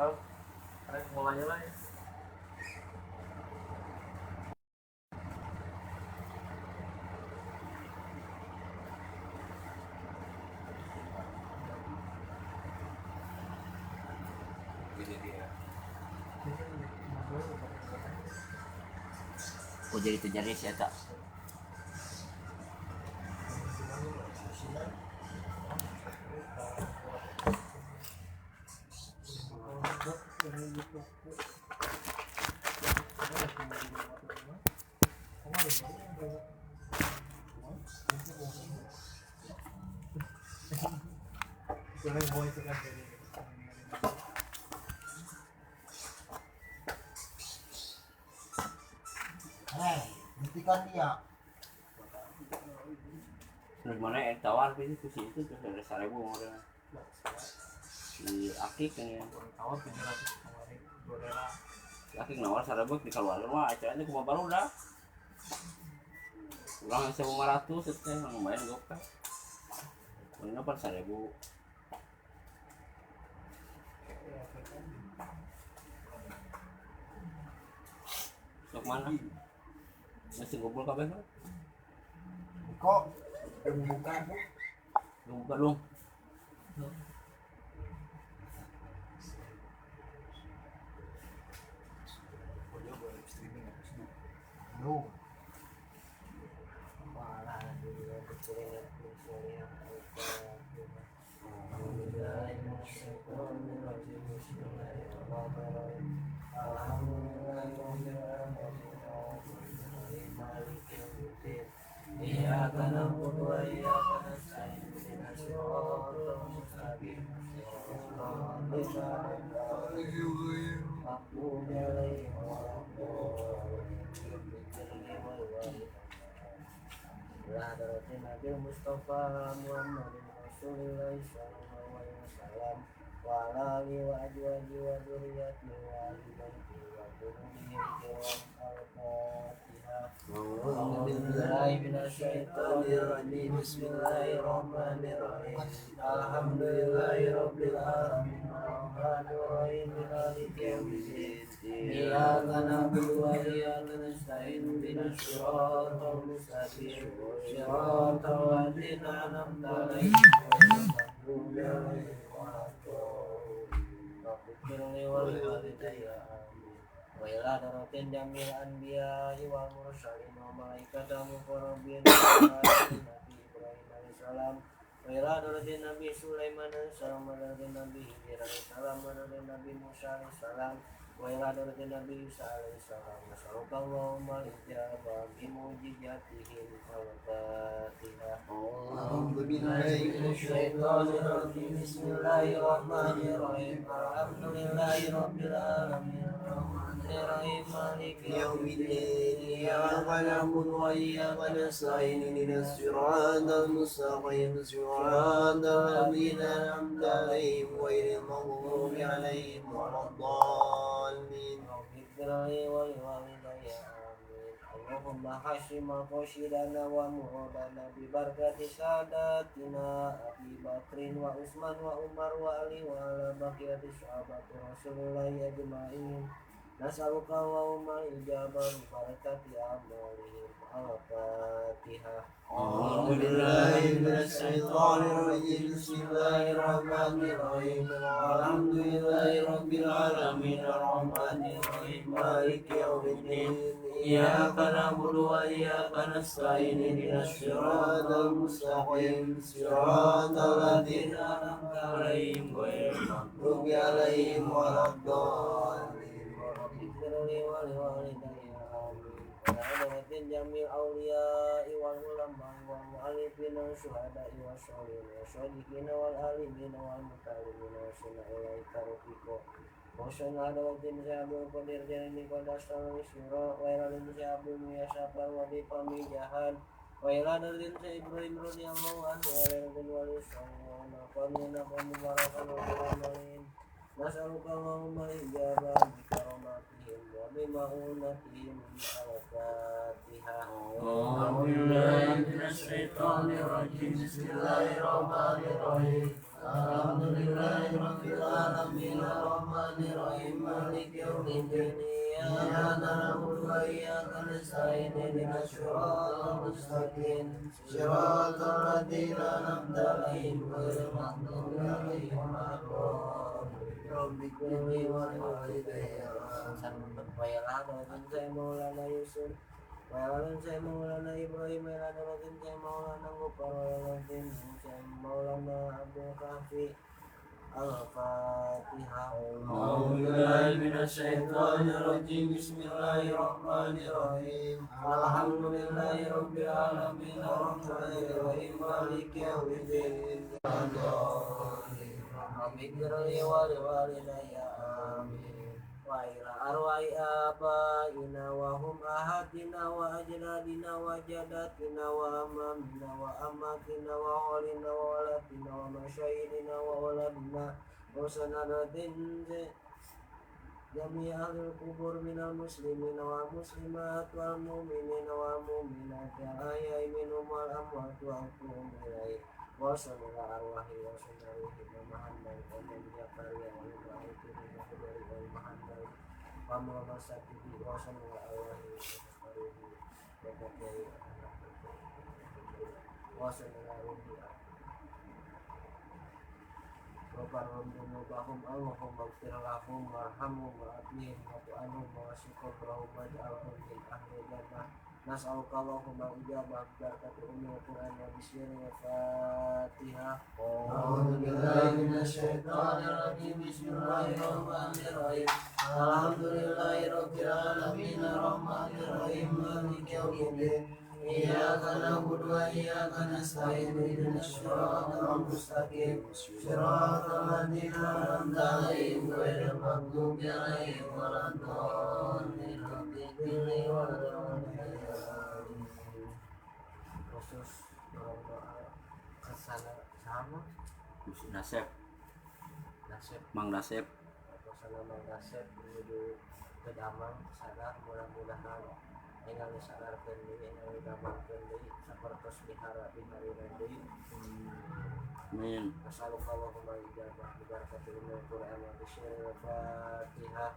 Kalau karena mulanya lah ya. Oh jadi itu nyaris ya tak? Hentikan dia. Terus mana tawar itu sih itu terus ada 1.000 orang. Si Akik kan ya. Tawar 700 kemarin $2. Si Akik nawar 1.000 di keluar mah acaranya cuma baru dah. Ulang 1.500 itu lumayan gopek. Ini apa 1.000. Sok mana? Masih ngumpul kabeh kan? Kok buka bu? Buka dong. No. Iyyaka na'budu wa iyyaka nasta'in ihdinas siratal mustaqim siratal ladzina an'amta 'alaihim ghairil maghdubi Mustafa Muhammadin Rasulullah sallallahu alaihi wasallam wa ala alihi wa azwajihi wa dzurriyyatihi wa ahli baitihi wa qulubihim Bismillahirrahmanirrahim. Bismillahirrahmanirrahim. Alhamdulillahirabbil alamin. Arrahmanirrahim. Maliki yaumiddin. Iyyaka na'budu wa iyyaka nasta'in. Ihdinas siratal mustaqim. Siratal ladzina an'amta 'alaihim ghairil maghdubi 'alaihim waladdallin. Rabbighfirli wa li walidayya. Wa ila daratin jamil anbiya'i wal mursalin wa malaikata muqarrabin Nabi Ibrahim alaihissalam wa ila daratin Nabi Sulaiman alaihissalam wa daratin Nabi Hijr alaihissalam wa daratin Nabi Musa alaihissalam wa ila daratin Nabi Isa alaihissalam nasallallahu al-ijabah bimujizatihim al-fatihah. A'udzu billahi minasy syaithanir rajim. Bismillahirrahmanirrahim. Alhamdulillahirabbil alamin. Bismillahirrahmanirrahim. Maliki yaumiddin. Iyyaka na'budu wa iyyaka nasta'in. Ihdinas siratal mustaqim. Siratal ladzina an'amta 'alaihim ghairil maghdubi 'alaihim waladdallin. Rabbighfirli wa li walidayya. Amin. Allahumma hasimma qasidana wa muradana bi barakati sadatina Abi Bakrin wa Utsman wa Umar wa Ali wa ala baqiyati sahabati Rasulullah ajma'in. Nas'aluka Allahumma ijabah bi barakati amalihim. Al-Fatihah. A'udzu billahi minasy syaithanir rajim. Bismillahirrahmanirrahim. Alhamdulillahirabbil alamin. Arrahmanir rahim. Maliki yaumiddin. Iyyaka na'budu wa iyyaka nasta'in. Ihdinas siratal mustaqim. Siratal ladzina an'amta 'alaihim ghairil maghdubi 'alaihim waladdallin. Rabbighfirli wa li walidayya. Amin. Wa'alatin jamil awliya'i wal ulama wal mu'allifin wa syuhada'i wa sholihin wa shodiqin wal alimin wal mutalimin wa sunna ilaika rufiqo wa sunna adawatin syabul qadir janini qadastal isyura wa ilalin syabul miyasafar wa dipami jahan wa ilalin sy Ibrahim radiyallahu anhu wa ilalin wali sallallahu wa naqamina wa mubarakan wa alamin. Nas'aluka Allahumma ijabah bi karomatihim wa bi ma'unatihim. Al-Fatihah. A'udzu billahi minasy syaithanir rajim. Bismillahirrahmanirrahim. Alhamdulillahirabbil alamin. Arrahmanir وإياك نستعين اهدنا الصراط المستقيم صراط الذين أنعمت عليهم غير المغضوب عليهم ولا الضالين رب اغفر لي ولوالدي ويلعن saya Maulana Yusuf ويلعن saya Maulana Ibrahim ويلعن saya Maulana Gopal ويلعن saya Maulana Abdul Kafi الفاتحة أعوذ بالله من الشيطان الرجيم بسم الله الرحمن الرحيم الحمد لله رب العالمين الرحمن الرحيم مالك يوم الدين رب اغفر لي ولوالدي آمين وإلى أرواح آبائنا وهم أهاتنا وأجدادنا وجداتنا وأمامنا وأماتنا وأولنا وولدنا ومشايخنا وولدنا وسندنا جميع أهل القبور من المسلمين والمسلمات والمؤمنين والمؤمنات الأحياء منهم والأموات وأنتم إليه وصلى الله أرواح وصلى الله محمد ومن زكريا وإبراهيم والمحمد ومن سكتي وصلى الله أرواح وصلى الله Wabarakatuh ذنوبهم اللهم اغفر لهم وارحمهم وعافهم واعف عنهم واشف قبرهم واجعلهم من أهل الجنة نسألك اللهم الإجابة ببركة أم القرآن وبسم الفاتحة أعوذ بالله من الشيطان الرجيم بسم الله الرحمن الرحيم الحمد لله رب العالمين الرحمن الرحيم مالك يوم الدين إياك نعبد وإياك نستعين اهدنا الصراط المستقيم صراط الذين أنعمت عليهم غير المغضوب عليهم ولا الضالين khusus doa kesana sama Nasib Mang Nasib kesana Mang Nasib menuju ke Damang sadar mudah-mudahan ingkang disadarkeun deui ingkang didamarkeun deui sapertos dihara di hari deui. Amin. Assalamualaikum warahmatullahi wabarakatuh. Al-Fatihah.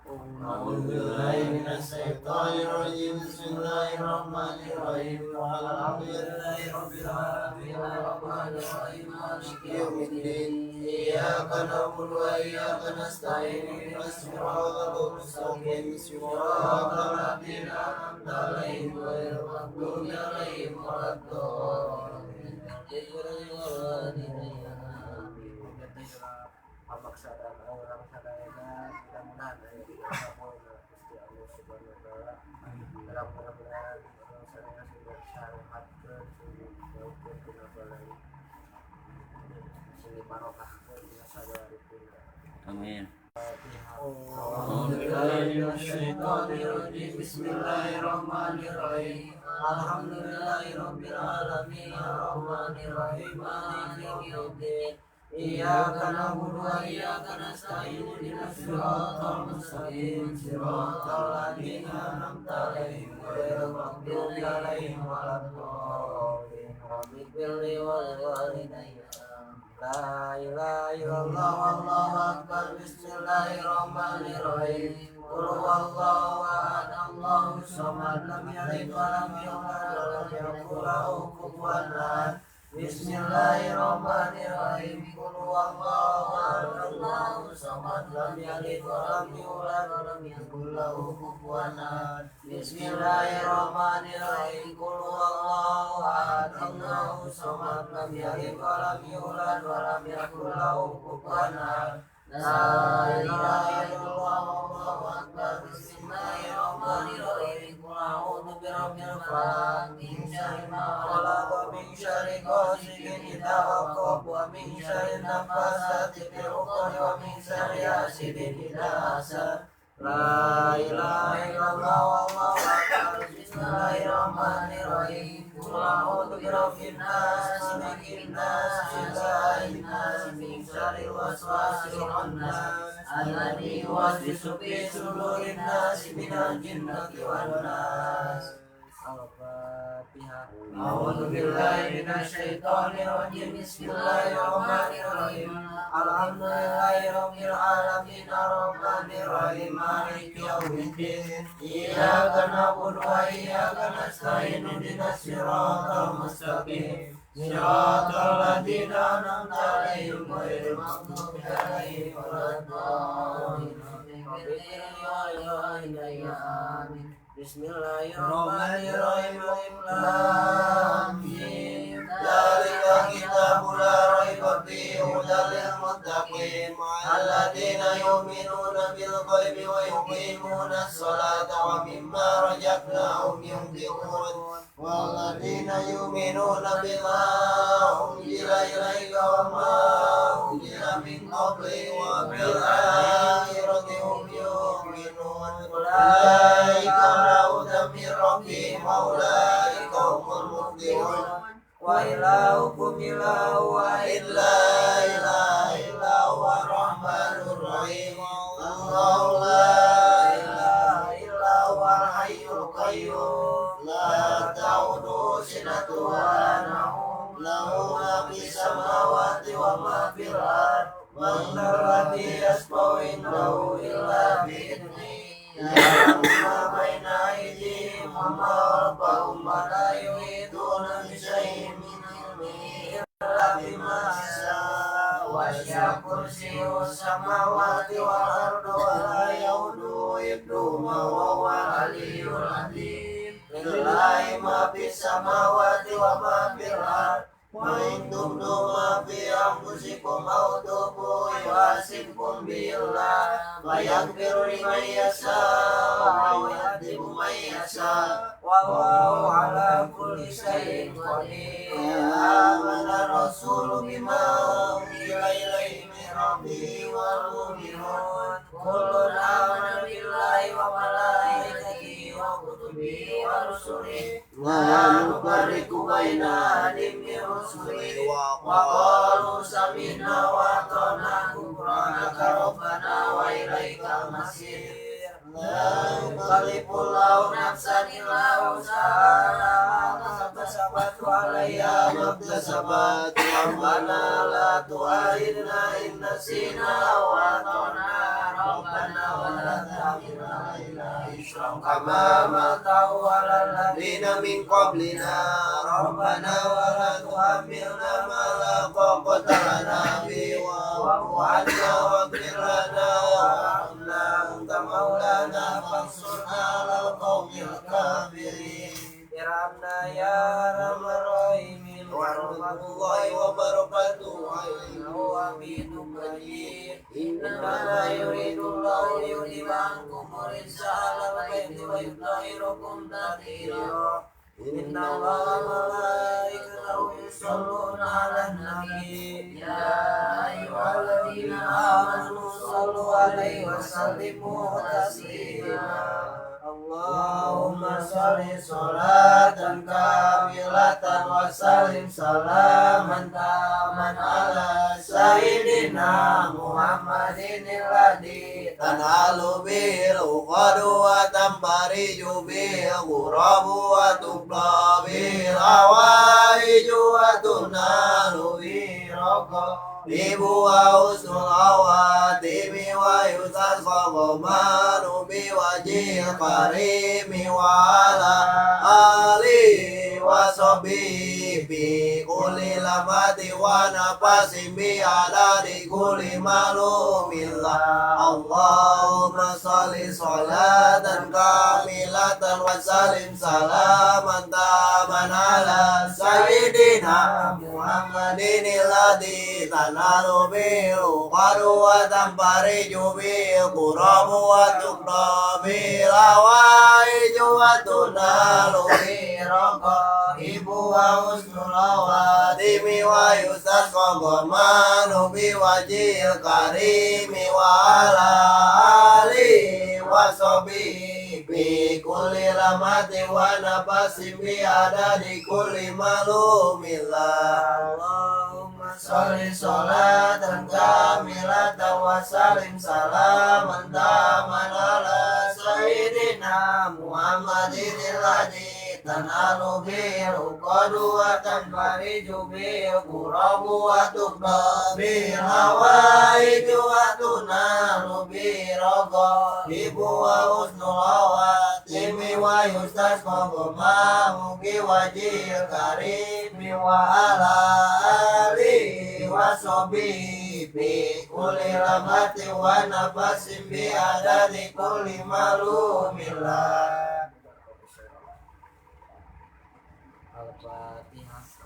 أعوذ بالله من الشيطان الرجيم بسم الله الرحمن الرحيم الحمد لله رب العالمين الرحمن الرحيم مالك يوم الدين إياك نعبد وإياك نستعين اهدنا الصراط المستقيم صراط الذين أنعمت عليهم غير المغضوب عليهم ولا الضالين Pemaksaan orang sadayana mudah-mudahan Gusti Allah Subhanahu wa taala dalam mudah-mudahan orang sadayana sudah syariatkeun sudah dina balai sing barokahkeun dina sadaripuna. Amin. Bismillahirrahmanirrahim. Alhamdulillahirabbil alamin arrahmanir rahim maliki yaumiddin. Iyyaka na'budu wa iyyaka nasta'in ihdinas siratal mustaqim siratal ladzina an'amta 'alaihim ghairil maghdubi 'alaihim waladdallin. Rabbi ighfirli wa liwalidayya. La ilaha illallah wallahu akbar. Bismillahirrahmanirrahim. Qul huwallahu ahad Allahus samad lam yalid wa lam yulad wa lam yakul lahu kufuwan ahad. Bismillahirrahmanirrahim. Qul huwallahu ahad Allahus samad lam yalid wa lam yulad wa lam yakul lahu kufuwan ahad. Bismillahirrahmanirrahim. Qul huwallahu ahad Allahus samad lam yalid wa lam yulad wa lam yakul lahu kufuwan ahad. La ilaha illallah wallahu akbar. Bismillahirrahmanirrahim. Qul a'udzu birabbil falaq min syarri ma khalaq wa min syarri ghasiqin idza waqab wa min syarri naffasati fil 'uqad wa min syarri hasidin idza hasad. La ilaha illallah wallahu akbar. Bismillahirrahmanirrahim. Qul a'udzu birabbin nas malikin nas ilahin nas min syarril waswasil khannas alladzi yuwaswisu fi sudurin nas minal jinnati wan nas. Al-Fatihah. A'udzu billahi minasyaitonir rajim. Bismillahirrahmanirrahim. Alhamdulillahirabbil alamin. العالمين الرحمن الرحيم مالك يوم الدين إياك نعبد وإياك نستعين اهدنا الصراط المستقيم صراط الذين أنعمت عليهم غير المغضوب عليهم ولا الضالين Bismillahirrahmanirrahim. Dzalika kitabul la raiba fihi hudal lil muttaqin alladzina yu'minuna bil ghaibi wa yuqimuna as-salata wa mimma razaqnahum yunfiqun walladzina yu'minuna bima unzila ilayka wa ma unzila min qablika wa bil akhirati hum yuqinun ulaika ala hudan min rabbihim wa ulaika humul muflihun wa ilahukum ilahu wahid la ilaha illa huwa ar-rahmanur rahim Allahu la ilaha illa huwa al-hayyul qayyum la ta'khudhuhu sinatun wa la nawm lahu ma fis samawati wa ma fil ard man alladhi yashfa'u indahu illa bi'idhnihi ya'lamu ma baina aydihim wa ma khalfahum wa la yuhituna bi shay'in min ilmihi illa bima sha'a wasi'a kursiyyuhu as-samawati wal arda wa la ya'uduhu hifdhuhuma wa huwal 'aliyyul 'azim lillahi ma fis samawati wa ma fil ard wa in tubdu ma fi anfusikum aw tukhfuhu yuhasibkum billah wa yaghfiru liman yasha'u wa yu'adhibu man yasha'u wallahu ala kulli shay'in qadir amana rasulu bima unzila ilayhi min rabbihi wal mu'minun kullun amana billahi wa malaikatihi wa kutubihi wa rusulihi la nufarriqu baina ahadin min rusulihi wa qalu sami'na wa ata'na ghufranaka rabbana wa ilaikal masir la yukallifullahu nafsan illa wus'aha ma kasabat wa 'alayha ma kasabat rabbana la tu'akhidhna in nasina aw akhtana rabbana wa la tahmilna 'alaina isran kama hamaltahu 'alal ladzina min qablina rabbana wa la tuhammilna ma la taqata lana bihi wa'fu 'anna waghfir lana warhamna anta maulana fansurna 'alal qaumil kafirin irhamna ya arhamar rahimin warahmatullahi wabarakatuh wa hamidum majid inna yuridullahu liyudhiba ankum rijsa ahlal baiti wa yutahhirakum tathira inna allaha wa malaikatahu yusholluna 'alan nabi ya ayyuhalladzina amanu shallu 'alaihi wa sallimu taslima Allahumma sholli sholatan kamilatan wa sallim salaman taman ala sayyidina Muhammadin alladhi tanalu bil uqadu wa tambariju bil ghurabu wa tubla bil hawaiju wa tunalu biraqa Ibu wa usnul awatimi wa yutasqabu manu biwajil karimi wa ala alihi wa sahbihi bi kulli lamati wa nafasin bi adadi kulli malumillah Allahumma sholli sholatan kamilatan wa sallim salaman taman ala sayyidina Muhammadin alladhi tanalu bil uqadu wa tambariju bil qurabu wa tuqda bil hawaiju wa tunalu biraqa ibu wa usnul awadimi wa yustasqabu manu biwajil karimi wa ala alihi wa sahbihi bi kulli lamati wa nafasin bi adadi kulli malumillah Allahumma sholli sholatan kamilatan wa sallim salaman taman ala sayyidina Muhammadin alladhi tanalu bil uqadu wa tanfariju bil qurabu wa tuqda bil hawaiju wa tunalu برغائب وحسن الخواتم ويستسقى ماء بوجه الكريم وعلى آله وصحبه بكل لمحة ونفس بعدد كل معلوم له.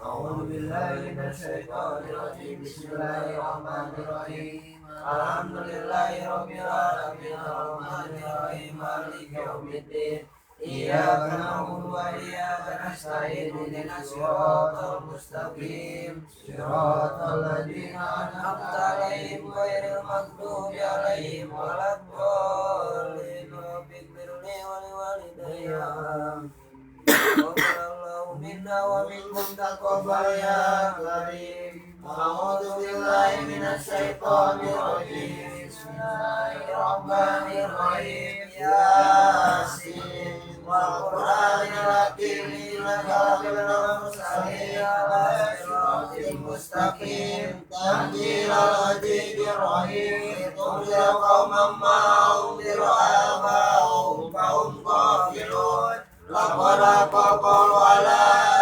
أعوذ بالله من الشيطان الرجيم بسم الله الرحمن الرحيم الحمد لله رب العالمين الرحمن الرحيم مالك يوم الدين إياك نعبد وإياك نستعين اهدنا الصراط المستقيم صراط الذين أنعمت عليهم غير المغضوب عليهم ولا الضالين رب اغفر لي ولوالدي تقبل الله منا ومنكم تقبل يا كريم. أعوذ بالله من الشيطان الرجيم بسم الله الرحمن الرحيم ياسين والقرآن الحكيم إنك لمن المرسلين على صراط مستقيم تنزيل العزيز الرحيم تنذر قوما ما أنذر آباؤهم فهم غافلون لقد أقبلوا على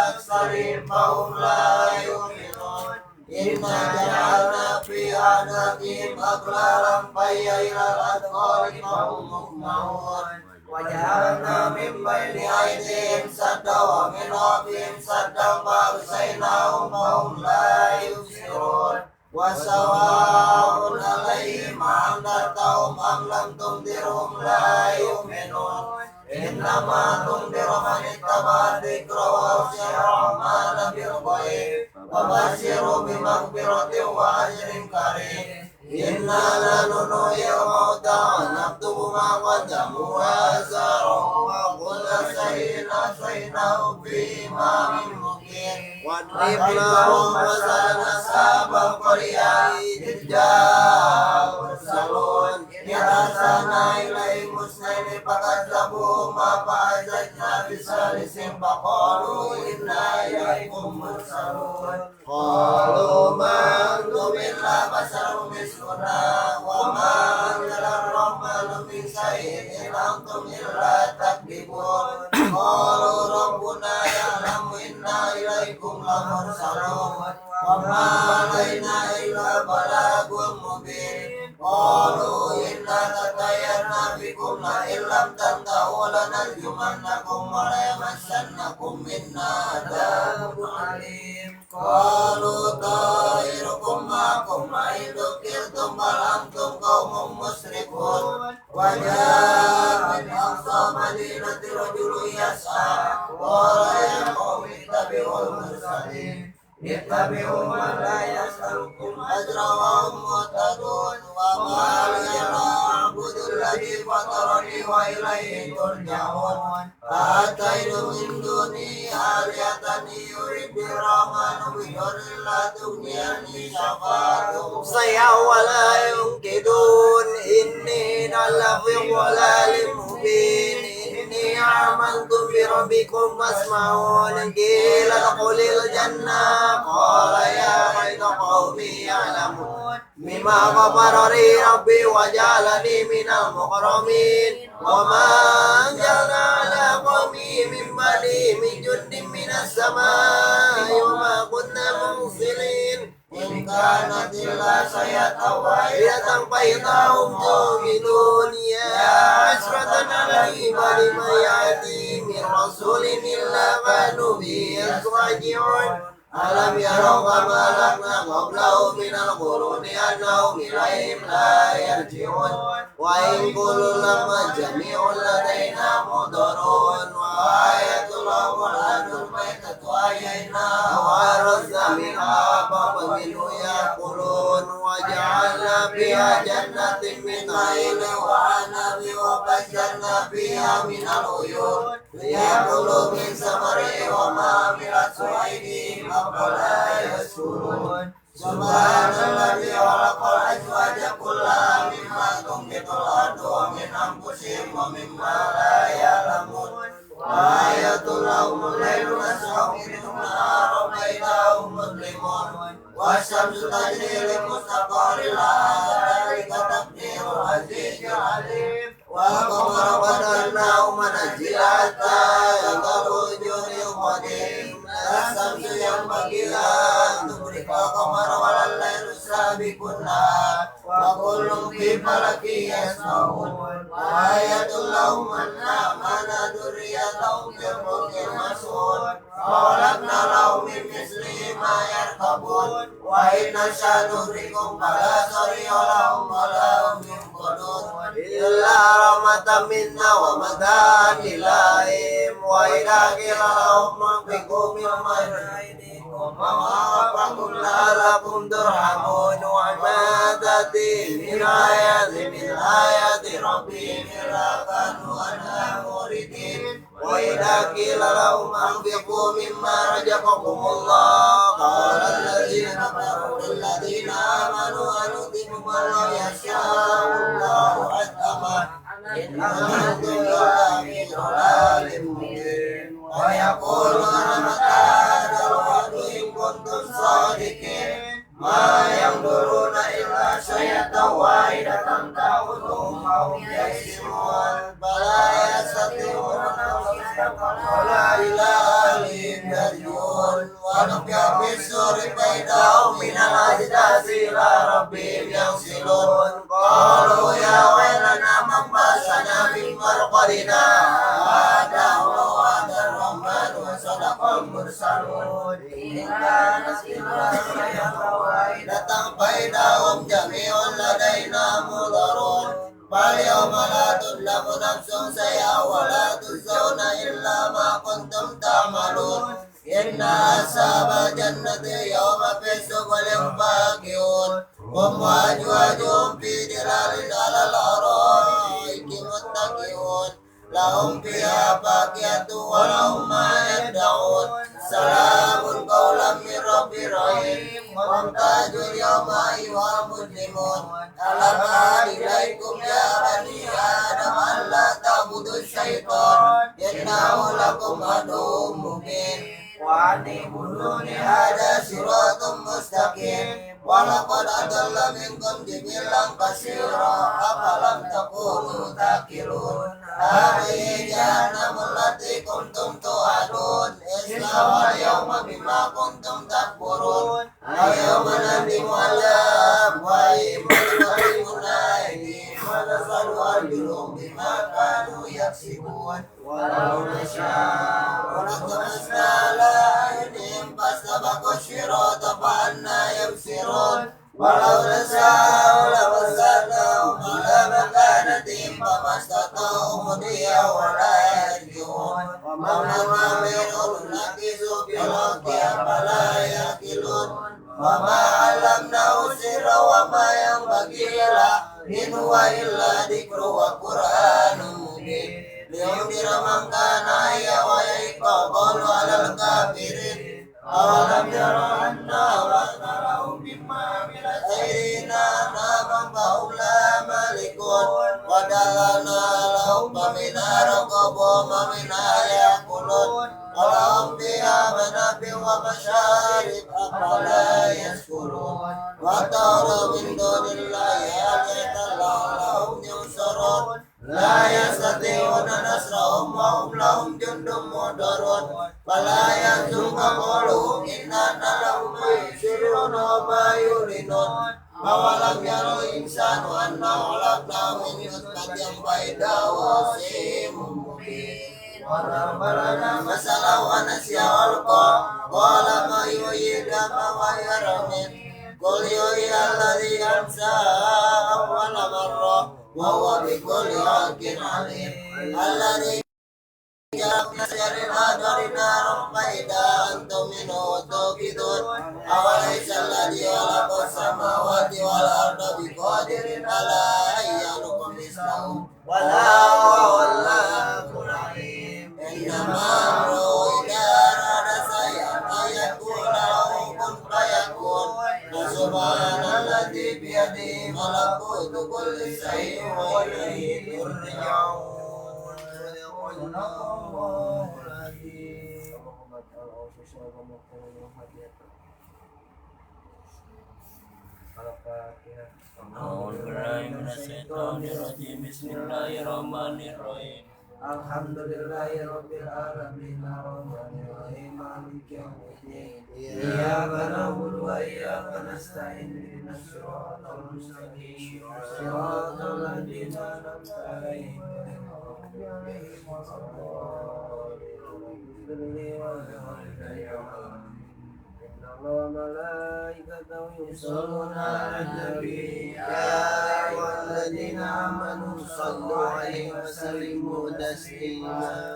أكثرهم فهم لا يؤمنون إنا جعلنا في أعناقهم أغلالا فهي إلى الأذقان فهم مقمحون وجعلنا من بين أيديهم سدا ومن خلفهم سدا فأغشيناهم فهم لا يبصرون وسواء عليهم أنذرتهم أم لم تنذرهم لا يؤمنون إنما تنذر من اتبع الذكر وخشي الرحمن بالغيب وبشره بمغفرة وأجر كريم. إنا لنحيي الموتى ونكتب ما قدموا وآثارهم وكل شيء أحصيناه في إمام مبين واضرب لهم مثلا أصحاب القرية إذ جاء المرسلون إذ أرسلنا إليهم اثنين فكذبوهما فعززنا بثالث فقالوا إنا إليكم مرسلون قالوا ما أنتم إلا بشر مثلنا وما أنزل الرحمن من شيء إن أنتم إلا تكذبون قالوا ربنا يعلم إنا إليكم لمرسلون وما علينا إلا بلاغ مبين قالوا إنا تطيرنا بكم لئن لم تنتهوا لنرجمنكم وليمسنكم منا عذاب أليم قالوا طائركم معكم أئن ذكرتم بل أنتم قوم مسرفون وجاء من أقصى مدينة رجل يسعى قال يا قوم اتبعوا المرسلين اتبعوا من لا يسألكم أجرا وهم مهتدون وما لي لا أعبد الذي فطرني وإليه ترجعون أأتيت من دونه آلهة يريد الرحمن بضر لا تغني عني شفاعتهم شيئا ولا ينقذون إني لفي ضلال مبين إني آمنت بربكم فاسمعون قيل ادخل الجنة قال يا ليت قومي يعلمون بما غفر لي ربي وجعلني من المكرمين وما أنزلنا على قومي من بعده من جند من السماء وما كنا منزلين إن كانت إلا صيحة واحدة فإذا هم جامدون يا حسرة على العباد ما يأتي من رسول إلا كانوا به يستهزئون ألم يروا كما أهلكنا قبلهم من القرون أنهم إليهم لا يرجعون وإن كل لما جميع لدينا محضرون وآية لهم الأرض الميتة أحييناها وأرزقنا منها حبا منه يأكلون وجعلنا فيها جنة من نخيل وعنب وفجرنا فيها من العيون ليأكلوا من ثمره وما عملته أيديهم أفلا يشكرون سبحان الذي خلق الأزواج كلها مما تنبت الأرض ومن أنفسهم ومما لا يعلمون وآية لهم الليل نسلخ منه النهار فإذا هم مظلمون والشمس تجري لمستقر لها ذلك تقدير العزيز والقمر قدرناه منازل حتى يطلع القديم لا الشمس ينبغي لها أن تدرك القمر ولا الليل سابق النهار وكل في فلك يسبحون وآية لهم أنا منع ذريتهم في الفلك المشحون وخلقنا لهم من مثله ما يركبون وإن نشأ نغرقهم فلا صريخ لهم ولا هم ينقذون إلا رحمة منا ومتاعا إليهم وإذا قيل لهم انفقوا مما رزقناكم وما رزقكم لعلكم ترحمون وما تأتيهم من آيات ربهم إلا كانوا عنها معرضين وإذا قيل لهم أنفقوا مما رزقكم الله قال الذين كفروا للذين آمنوا أنؤتكم ولو يشاء الله أتقى إن أنتم إلا في ضلال مبين ويقولون متى هذا الوعد إن كنتم صادقين ما ينظرون إلا شيئا واحدة تأخذهم وهم يكسبون فلا يستطيعون ولا إلى أهلهم يرجعون ونفخ في الصور فإذا هم من الأجداث إلى ربهم ينسلون قالوا يا ويلنا من بعثنا من مرقدنا هذا هو وعد الرحمن وصدق المرسلون إن كانت إلا صيحة واحدة فإذا هم جميع لدينا محضرون فاليوم لا تظلم نفس شيئا ولا تجزون إلا ما كنتم تعملون إن أصحاب الجنة يوم في شغل فاكهون هم وأزواجهم في ظلال على الأرائك متكئون لهم فيها فاكهة ولهم ما يدعون سلام قولا من رب رحيم وامتازوا اليوم أيها المسلمون ألم أعهد إليكم يا بني آدم ألا تعبدوا الشيطان إنه لكم عدو مبين وأن اعبدوني هذا صراط مستقيم ولقد أضل منكم جبلا كثيرا أفلم تكونوا تعقلون هذه جهنم التي كنتم توعدون اصلوها اليوم بما كنتم تكفرون اليوم نختم على أفواههم وتكلمنا أيديهم ونشهد أرجلهم بما كانوا يكسبون ولو نشاء لطمسنا على أعينهم فاستبقوا الصراط فأنى يبصرون ولو نشاء لمسخناهم على مكانتهم فما استطاعوا مضيا ولا يرجعون ومن منهم نكس في الأرض أفلا يعقلون وما علمناه السر وما ينبغي له إن هو إلا ذكر وقرآن مبين لينذر من كان حيا ويحق القول على الكافرين أولم يروا أنا أورثنا لهم مما عملت أيدينا أنعاما فهم لها مالكون وجعلنا لهم فمنها ركوبهم ومنها يأكلون ولهم فيها منافع ومشارب أفلا يشكرون واتخذوا من دون الله آلهة لعلهم ينصرون لا يستطيعون نصرهم وهم لهم جند محضرون فلا يحزنك قولهم إنا لهم ما يسرون وما يعلنون أولم يرى الإنسان أنا خلقناه من نطفة فإذا هو خصيم مبين وضرب لنا مثلا ونسي خلقه قال ما يحيي العظام وهي رميم قل يحيي الذي أنشأها أول مرة وهو بكل خلق عليم الذي جعل من شجر الأخضر نارا فإذا أنتم منه توقدون أوليس الذي خلق السماوات والأرض بقادر على أن يخلق مثلهم ولا هو الخلاق العليم إنما أمره إذا أراد شيئا أن يقول له كن فيكون فسبحان الذي بيده ملكوت كل شيء وإليه ترجعون أعوذ بالله من الشيطان الرجيم بسم الله الرحمن الرحيم الحمد لله رب العالمين الرحمن الرحيم مالك يوم الدين إياك نعبد وإياك نستعين اهدنا الصراط المستقيم صراط الذين أنعمت عليهم غير المغضوب عليهم ولا الضالين الله وملائكته يصلون على النبي يا أيها الذين آمنوا صلوا عليه وسلموا تسليما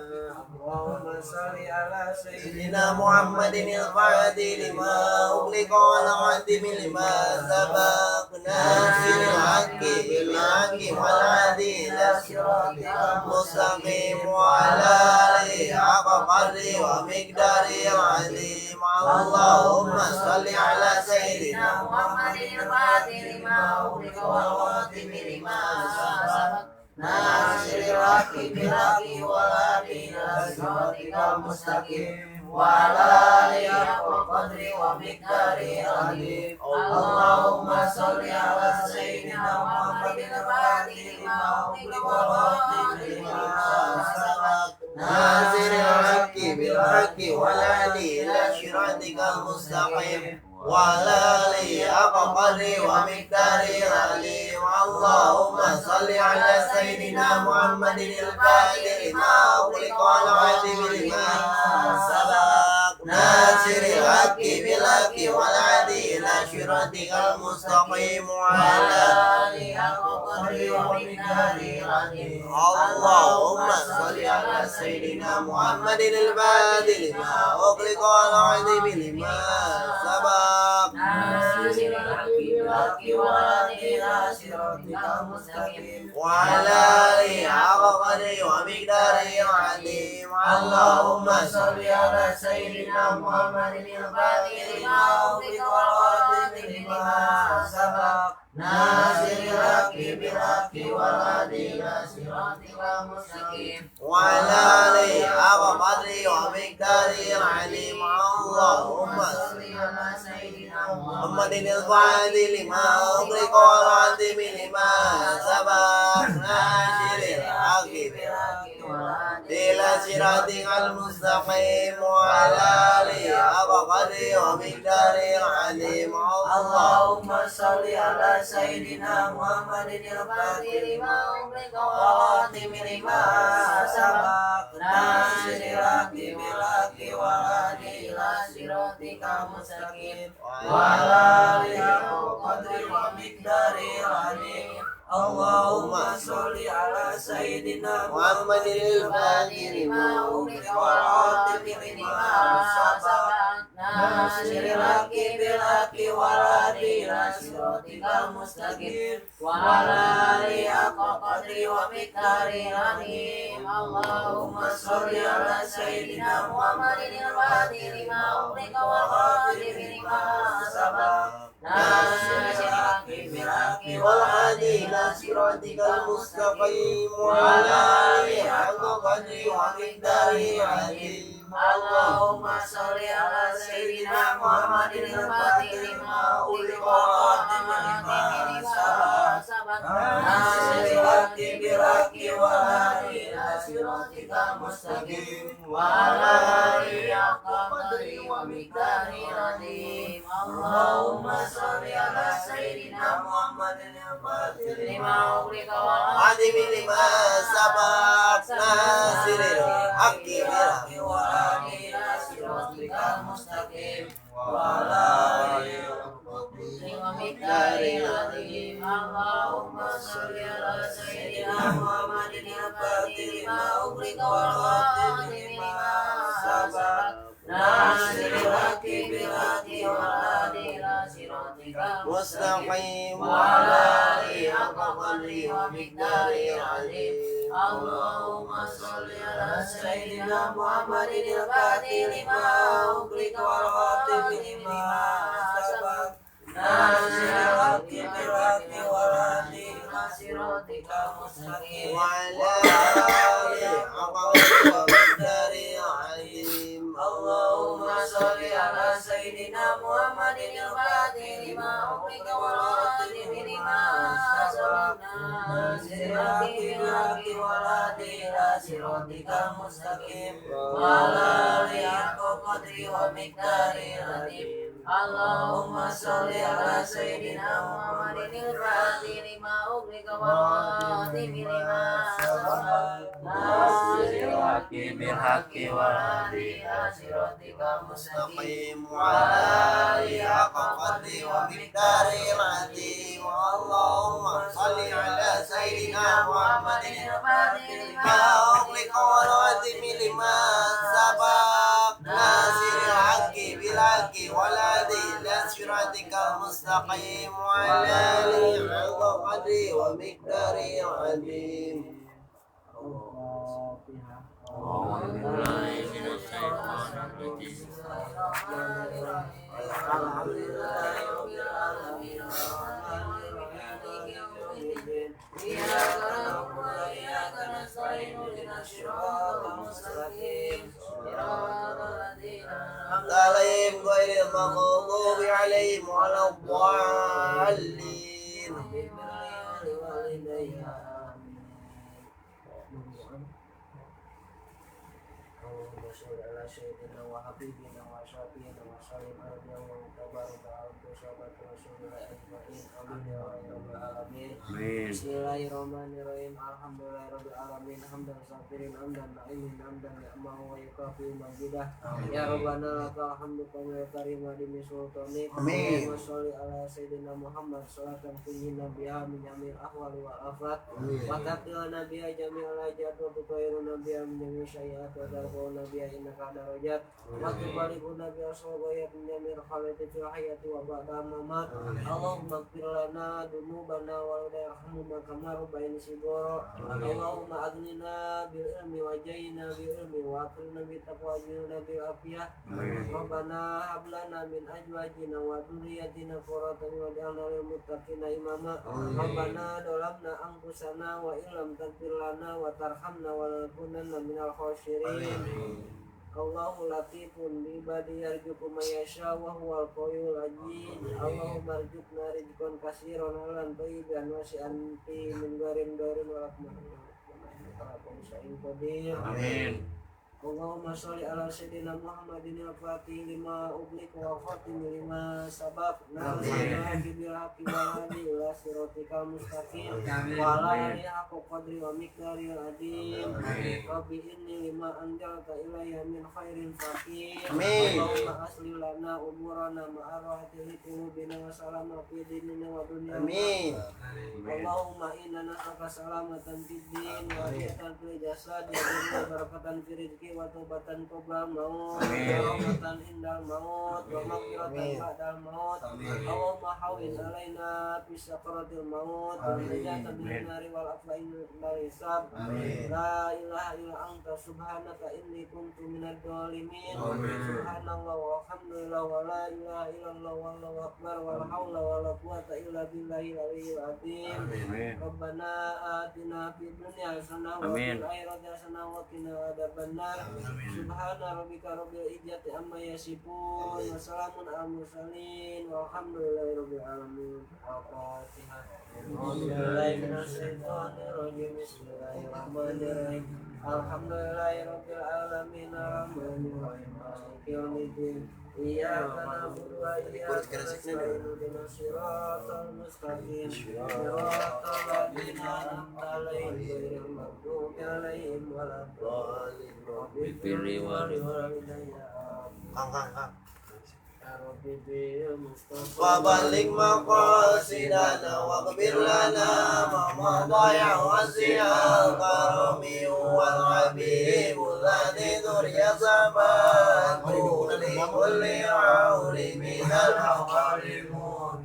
اللهم صل على سيدنا محمد الفاتح لما أغلق والخاتم لما سبق ناصر الحق بالحق والهادي إلى صراطك المستقيم وعلى آله حق قدره ومقداره العظيم اللهم صل على سيدنا محمد الفاتح لما أغلق والخاتم لما سبق ناصر الحق بالحق والهادي إلى صراطك المستقيم وعلى آله حق قدره ومقداره العظيم اللهم صل على سيدنا محمد الفاتح لما أغلق والخاتم لما سبق ناصر الحق بالحق والهادي إلى صراطك المستقيم وعلى آله حق قدره ومقداره العظيم اللهم صل على سيدنا محمد الفاتح لما أغلق والخاتم لما سبق ناصر الحق بالحق والهادي إلى صراطك المستقيم وعلى آله حق قدره ومقداره العظيم اللهم صل على سيدنا محمد الفاتح لما أغلق والخاتم لما سبق ناصر الحق بالحق والهادي إلى صراطك المستقيم وعلى آله حق قدره ومقداره العظيم اللهم صل على سيدنا محمد الفاتح لما أغلق والخاتم لما سبق ناصر الحق بالحق والهادي إلى صراطك المستقيم وعلى آله حق قدره ومقداره العظيم اللهم صل على سيدنا محمد الفاتح لما أغلق والخاتم لما سبق ناصر الحق بالحق إلى صراطك المستقيم وعلى آله حق قدره ومقداره العظيم اللهم صل على سيدنا محمد الفاتح لما أغلق والخاتم لما سبق ناصر الحق بالحق والهادي إلى صراطك المستقيم وعلى آله حق قدره ومقداره العظيم اللهم صل على سيدنا محمد الفاتح لما أغلق والخاتم لما سبق ناصر الحق بالحق والهادي إلى صراطك المستقيم وعلى آله حق قدره ومقداره العظيم اللهم صل على سيدنا محمد الفاتح لما أغلق والخاتم لما سبق ناصر الحق بالحق والهادي إلى صراطك المستقيم وعلى آله حق قدره ومقداره العظيم اللهم صل على سيدنا محمد الفاتح لما أغلق والخاتم لما سبق ناصر الحق بالحق والهادي إلى صراطك المستقيم وعلى آله حق قدره ومقداره العظيم اللهم صل على سيدنا محمد الفاتح لما أغلق والخاتم لما سبق ناصر الحق بالحق والهادي إلى صراطك المستقيم وعلى آله ومقداره العظيم اللهم صل على سيدنا محمد الفاتح لما أغلق والخاتم لما سبق ناصر الحق بالحق والهادي إلى صراطك المستقيم وعلى آله حق قدره ومقداره العظيم اللهم صل على سيدنا محمد الفاتح لما أغلق والخاتم لما سبق ناصر الحق بالحق والهادي إلى صراطك المستقيم وعلى آله حق قدره ومقداره العظيم اللهم صل على سيدنا محمد الفاتح لما أغلق والخاتم لما سبق ناصر الحق بالحق والهادي إلى صراطك المستقيم وعلى آله حق قدره ومقداره العظيم اللهم صل على سيدنا محمد الفاتح لما أغلق والخاتم لما سبق ناصر الحق بالحق والهادي إلى صراطك المستقيم وعلى آله حق قدره ومقداره العظيم اللهم صل على سيدنا محمد الفاتح لما أغلق والخاتم لما سبق ناصر الحق بالحق والهادي إلى صراطك المستقيم وعلى آله حق قدره ومقداره العظيم. أعوذ بالله من الشيطان الرجيم. الحمد لله رب العالمين الرحمن الرحيم مالك يوم الدين إياك نعبد وإياك نستعين اهدنا الصراط المستقيم صراط الذين أنعمت عليهم غير المغضوب عليهم ولا الضالين. سيدنا وحبيبنا وشفيعنا وسلم على وتبارك على صحابة رسول الله أجمعين آمين يا رب العالمين. بسم الله الرحمن الرحيم الحمد لله رب العالمين حمدا شاكرين حمدا نعيما حمدا نعمه ويكافئ مجيده يا ربنا لك الحمد كما يكرم دين سلطانك اللهم صل على سيدنا محمد صلاة تنجينا بها من جميع الأحوال والآفات وتقنا بها جميع الحاجات وتطهرنا بها من جميع السيئات وترفعنا بها إنك على درجات وتبلغنا بها صلوات من جميع الخلائق في الحياة وبعد الممات اللهم اغفر لنا ذنوبنا ولا يرحمنا كما ربينا صغارا اللهم أغننا بالعلم وجينا بالعلم وأكرمنا بالتقوى وجعلنا بالعافية ربنا هب لنا من أزواجنا وذرياتنا قرة أعين واجعلنا للمتقين إماما ربنا ظلمنا أنفسنا وإن لم تغفر لنا وترحمنا ولنكونن من الخاسرين الله لطيف بعباده يرزق من يشاء وهو القوي العزيز اللهم ارزقنا رزقا كثيرا حلالا طيبا واسعا من غير ضار ولا قدير آمين. اللهم صل على سيدنا محمد الفاتح لما أغلق والخاتم لما سبق ناصر الحق بالحق والهادي إلى صراطك المستقيم وعلى آله حق قدره ومقداره العظيم رب إني لما أنزلت إلي من خير فقير اللهم أصلح لنا أمورنا مع راحة قلوبنا وسلامة في ديننا ودنيانا اللهم إنا نسألك سلامة في الدين وعافية في الجسد وبركة في الرزق وتوبatan qabla maut rahmatan indal maut wa maghfiratan ba'dal maut Allahumma hawwin alaina fi sakaratil maut wa najatan minan nari wal aflain dari hisab la ilaha illa anta subhanaka inni kuntu minadh dhalimin subhanallah walhamdulillah wa la ilaha illallah wallahu akbar wala haula wala quwwata illa billahil aliyyil azim rabbana atina fid dunya hasanah wa fil akhirati hasanah wa qina adzabannar subhana rabbika rabbil izzati amma yasifun wa salamun alal mursalin walhamdulillahi rabbil alamin. Al-Fatihah. Bismillahirrahmanirrahim. Bismillahirrahmanirrahim. Alhamdulillahi rabbil alamin arrahmanirrahim maliki yaumiddin iyyaka na'budu wa iyyaka nasta'in ihdinas siratal mustaqim siratal ladzina an'amta 'alaihim ghairil maghdubi 'alaihim waladdallin rabbil walidayya kang wa balik maqasidana wa qbir lana ma madaya wasi'al karami wal habibul ladzi durya sabat kulli auli minal awali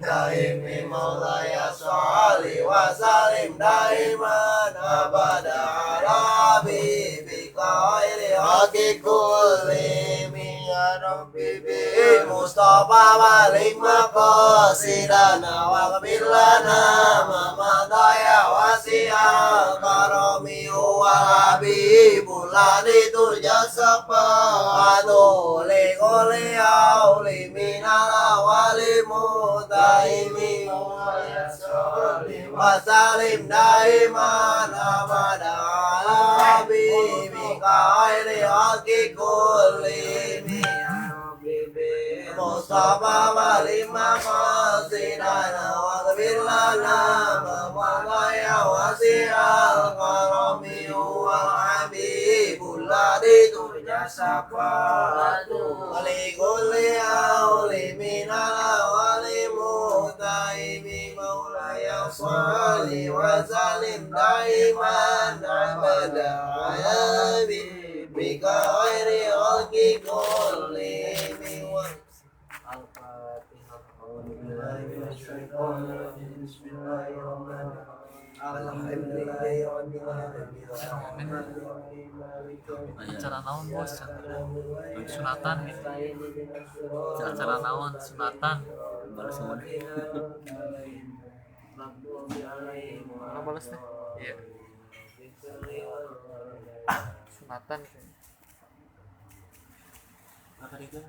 daimi maulaya salli wa salim daiman abada ala habibika khairi haqi kulli ya rabbi bil mustafa balik maqasidana wa qbir lana ma madaya wasi'al karami wa habibul ladzi turja sabatu li kulli auli minal awali mutaimi wa yasali وسلم دائما أبدا على حبيبك خير خلق كلهم مصطفى ولما قصدنا واغفر لنا ما مضى وسع الكرم هو الحبيب الذي ترجى شفاعته ولكل أول من الأول متهم مولاي صل وسلم دائما أبدا على حبيبك خير خلق كلهم الفاتحة أعوذ بالله من الشيطان الرجيم بسم الله الرحمن الرحيم الحمد لله رب العالمين الرحمن الرحيم مالك يوم الدين Acara naon bos? Sunatan gitu. Acara naon sunatan. Balas semua deh. Mana balas teh? Iya. Sunatan. Apa itu?